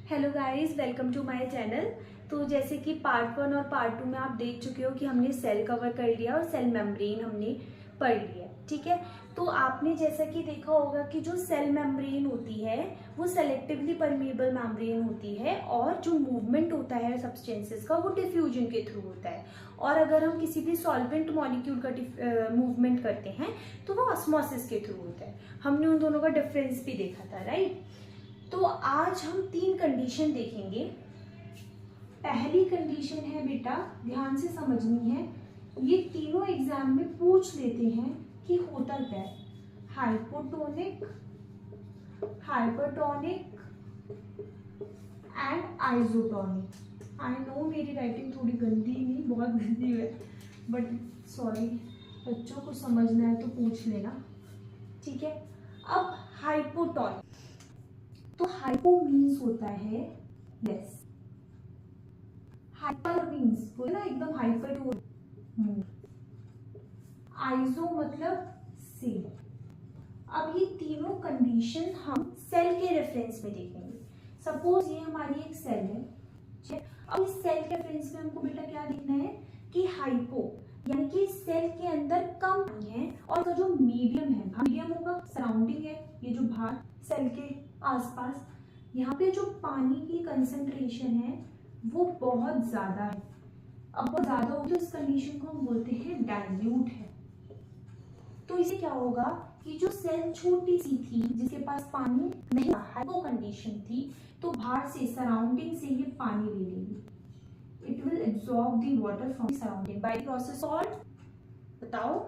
Hello guys, welcome to my channel. तो जैसे कि पार्ट 1 और पार्ट 2 में आप देख चुके हो कि हमने सेल कवर कर लिया और सेल मेम्ब्रेन हमने पढ़ लिया, ठीक है। तो आपने जैसा कि देखा होगा कि जो सेल मेम्ब्रेन होती है वो सेलेक्टिवली परमेएबल मेम्ब्रेन होती है और जो मूवमेंट होता है सब्सटेंसेस का वो डिफ्यूजन के थ्रू होता है। और अगर हम किसी भी सॉल्वेंट मॉलिक्यूल का मूवमेंट करते हैं तो वो ऑस्मोसिस के थ्रू होता है। हमने उन दोनों का डिफरेंस भी देखा था, राइट। तो आज हम 3 कंडीशन देखेंगे। पहली कंडीशन है बेटा, ध्यान से समझनी है, ये तीनों एग्जाम में पूछ लेते हैं कि होता क्या है। Hypotonic, hypertonic and isotonic. I know मेरी राइटिंग थोड़ी गंदी, नहीं बहुत गंदी है, बट सॉरी, बच्चों को समझना है तो पूछ लेना, ठीक है। अब हाइपोटोनिक, तो हाइपो मीन्स होता है लेस, हाइपर मीन्स वो ना एकदम हाइपर हो, आइसो मतलब सेम। अब ये तीनों कंडीशन हम सेल के रेफरेंस में देखेंगे। सपोज ये हमारी एक सेल है, ठीक है। अब इस सेल के रेफरेंस में हमको बेटा क्या देखना है कि हाइपो यानी कि सेल के अंदर कम पानी है और तो जो मीडियम है, मीडियम होगा सराउंडिंग है, ये जो बाहर सेल के आसपास, यहाँ पे जो पानी की कंसंट्रेशन है वो बहुत ज्यादा है। अब बहुत ज्यादा हो तो इस कंडीशन को हम बोलते हैं डाइल्यूट है। तो इसे क्या होगा कि जो सेल छोटी सी थी जिसके पास पानी नहीं, हाइपो कंडीशन थी, तो बाहर से सराउंडिंग से ये पानी ले लेगी। It will absorb the water from surrounding by process called, बताओ,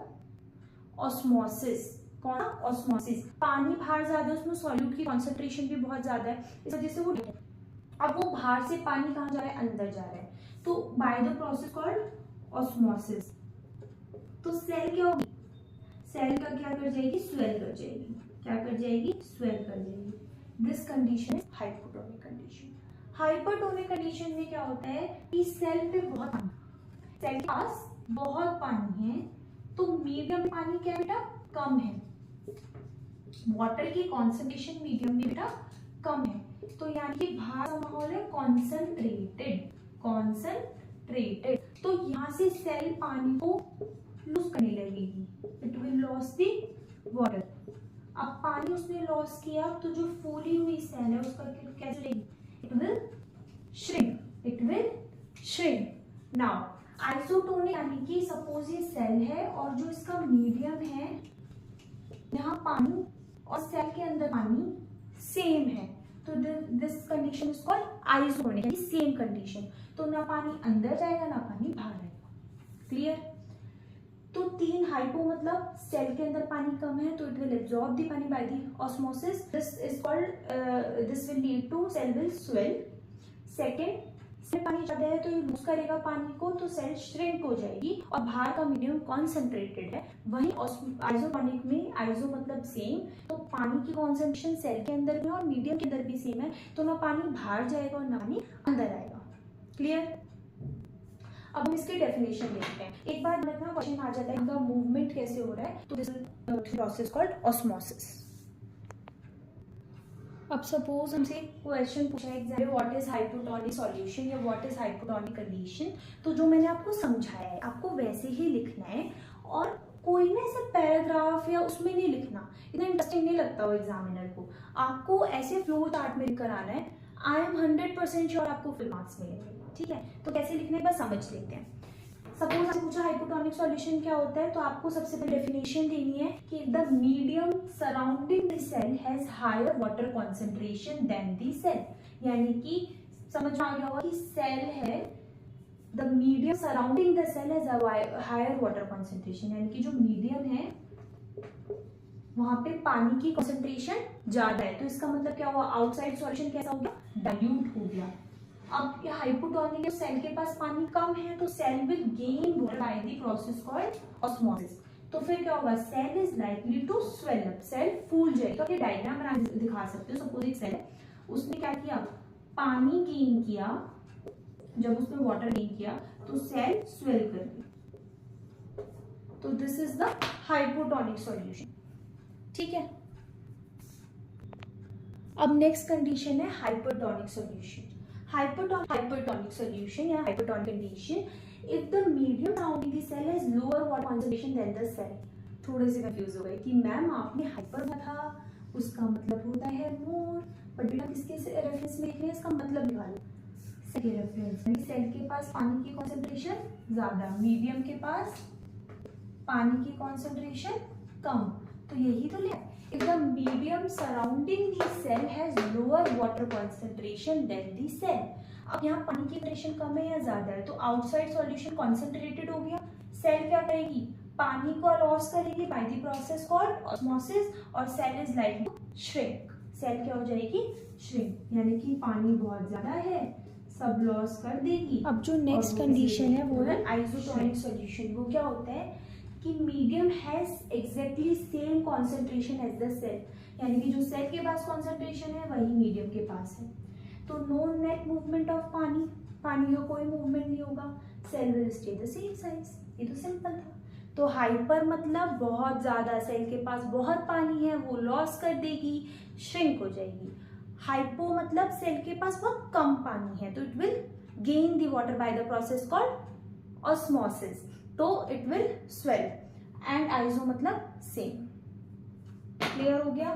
ऑस्मोसिस। कौन? ऑस्मोसिस। पानी बाहर ज्यादा है, उसमें सॉल्यूट की कॉन्सेंट्रेशन भी बहुत ज्यादा है, इस वजह से वो, अब वो बाहर से पानी कहाँ जा रहा है, अंदर जा रहा है, तो bye the process called osmosis. तो सेल क्या होगी, सेल का क्या कर जाएगी, स्वेल कर जाएगी। क्या कर जाएगी, स्वेल कर जाएगी। This condition is hypotonic condition. Hypertonic condition में क्या होता है कि सेल पे बहुत पानी, सेल के पास बहुत पानी है, तो मीडियम पानी क्या बेटा, कम है, वाटर की कॉन्सेंट्रेशन मीडियम में बेटा कम है, तो यानी कि बाहर का माहौल है कॉन्सेंट्रेटेड, कॉन्सेंट्रेटेड, तो यहाँ से सेल पानी को लूज करने लगेगी, it will loss the water. अब पानी उसने लॉस किया तो जो फूली हुई सेल है उसका क्या चलेगी, it will shrink, it will shrink. Now isotonic यानी कि सपोज ये सेल है और जो इसका मीडियम है, यहाँ पानी और सेल के अंदर पानी सेम है, तो this condition is called isotonic, यानी सेम कंडीशन। तो ना पानी अंदर जाएगा ना पानी बाहर आएगा, क्लियर। तो 3 हाइपो मतलब सेल के अंदर पानी कम है तो it will absorb the pani by the osmosis, this is called, this will lead to cell will swell. Second, इसमें पानी ज्यादा है तो ये लूज करेगा पानी को, तो सेल श्रिंक हो जाएगी और बाहर का मीडियम कॉन्सेंट्रेटेड है। वहीं आइसोटोनिक में, आइसो मतलब सेम, तो पानी की कॉन्सेंट्रेशन सेल के अंदर में और मीडियम के अंदर भी सेम है, तो ना पानी बाहर जाएगा और ना पानी अंदर आएगा, क्लियर। अब हम इसकी डेफिनेशन देखते हैं। एक बार रखना, क्वेश्चन आ जाता है इनका मूवमेंट कैसे हो रहा है, तो दिस प्रोसेस कॉल्ड ऑस्मोसिस। अब सपोज हमसे क्वेश्चन पूछा है एग्जाम में, व्हाट इज हाइपोटोनिक सॉल्यूशन या व्हाट इज हाइपोटोनिक कंडीशन, तो जो मैंने आपको समझाया है आपको वैसे ही लिखना है, और कोई ना ऐसे पैराग्राफ या उसमें नहीं लिखना, इतना इंटरेस्टिंग नहीं लगता वो एग्जामिनर को। आपको ऐसे फ्लो चार्ट में लिखकर आना है। आई एम 100% श्योर आपको फुल मार्क्स मिलेंगे, ठीक है। तो कैसे लिखना है बस समझ लेते हैं। सपोज आपसे पूछा हाइपोटोनिक सॉल्यूशन क्या होता है, तो आपको सबसे पहले डेफिनेशन देनी है कि the medium surrounding the cell has higher water concentration than the cell, यानी कि समझ में आ गया होगा कि सेल है, the medium surrounding the cell has higher water concentration, यानी कि जो मीडियम है वहां पे पानी की कॉन्सेंट्रेशन ज्यादा है, तो इसका मतलब क्या हुआ, आउटसाइड सॉल्यूशन कैसा हो गया, डाइल्यूट हो गया। अब ये हाइपोटोनिक है, सेल के पास पानी कम है, तो cell will gain water by the process called osmosis. तो फिर क्या होगा, cell is likely to swell up, cell फूल जाएगा। तो ये डायग्राम बना दिखा सकते हो। सपोज एक सेल है, उसने क्या किया, पानी गेन किया, जब उसने वाटर गेन किया तो सेल स्वेल कर गई, तो this is the hypotonic solution, ठीक है। अब नेक्स्ट कंडीशन है हाइपरटोनिक सॉल्यूशन। हाइपरटोनिक सॉल्यूशन या hypertonic condition, if the medium surrounding the cell has lower water concentration than the cell. थोड़े से कंफ्यूज हो गए कि मैम आपने हाइपर था, उसका मतलब होता है मोर, बट बेटा किसके रेफरेंस में लिख रहे हैं, इसका मतलब निकालो। सेल के रेफरेंस में, सेल के पास पानी की कॉन्सेंट्रेशन ज्यादा, मीडियम के पास पानी की कॉन्सेंट्रेशन कम, तो यही तो लिया। If the medium surrounding the cell has lower water concentration than the cell, अब यहाँ पानी की कंसंट्रेशन कम है या ज्यादा है, तो आउटसाइड सॉल्यूशन कॉन्सेंट्रेटेड हो गया, सेल क्या करेगी, पानी को लॉस करेगी by the process called osmosis, और cell is like to shrink. Cell क्या हो जाएगी, श्रिंक, यानी कि पानी बहुत ज्यादा है, सब लॉस कर देगी। अब जो नेक्स्ट कंडीशन है वो है आइसोटोनिक सॉल्यूशन। वो क्या होता है कि medium has exactly same concentration as the cell, यानी कि जो सेल के पास कॉन्सेंट्रेशन है वही मीडियम के पास है, तो नो नेट मूवमेंट ऑफ पानी, पानी का कोई मूवमेंट नहीं होगा, cell will stay the same size. ये तो सिंपल था। तो हाइपर मतलब बहुत ज्यादा, सेल के पास बहुत पानी है, वो लॉस कर देगी, श्रिंक हो जाएगी। हाइपो मतलब सेल के पास बहुत कम पानी है, तो it will gain the water by the process called osmosis, तो it will swell. And iso मतलब सेम। क्लियर हो गया।